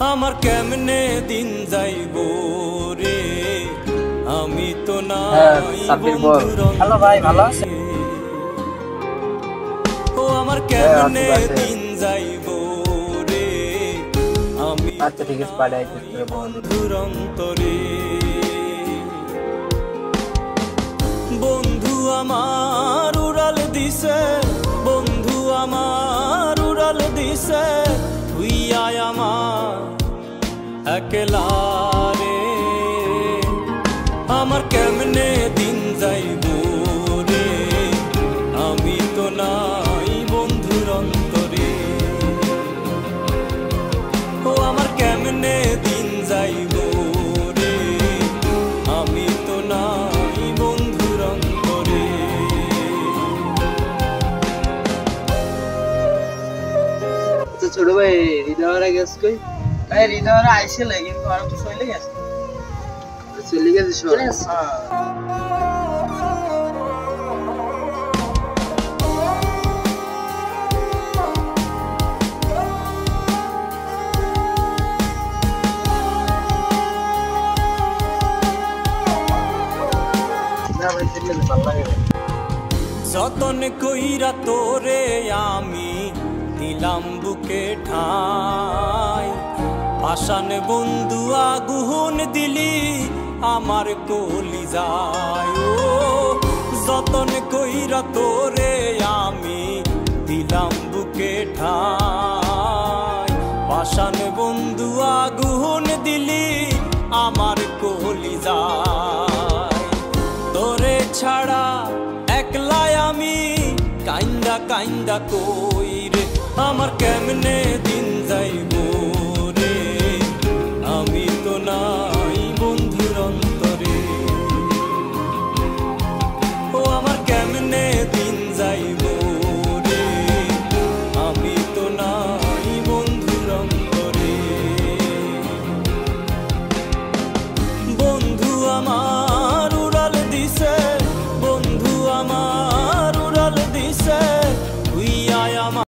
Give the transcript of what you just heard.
আমার কেমনে দিন যাইবো রে, আমি তো নাই বন্ধুর হ্যালো ভাই, ভালো আছেন? ও আমার কেমনে দিন যাইবো রে, আমি আচ্ছা ঠিক আছে, পাঠাই বন্ধুর অন্তরে। বন্ধু আমার উড়াল দিছে, বন্ধু আমার উড়াল দিছে, তুই আয় আমার একলা রে, আমার কেমনে দিন যাইবো রে, আমি তো নাই বন্ধুর অন্তরে। ও আমার কেমনে দিন যাইবো রে, আমি তো নাই বন্ধুর অন্তরে। ছোট ভাই হৃদয়রা গেছে কই? ভাই হৃদয়রা আইছিল কিন্তু আর তো চলে গেছে। চলে গেছে সব। যতন কইরা তোরে আমি দিলাম বুকে ঠাই, আশান বন্ধু আগুন দিলি আমার কলিজায়। ও যতন কইরা তোরে আমি দিলাম বুকে ঠাই, আশান বন্ধু আগুন দিলি আমার কলিজায়। তোরে ছাড়া একলাই আমি কাইন্দা কাইন্দা কই রে, আমার কেমনে দিন যাইবো রে, আমি তো নাই বন্ধুর অন্তরে। ও আমার কেমনে দিন যাইবো রে, আমি তো নাই বন্ধুর অন্তরে। বন্ধু আমার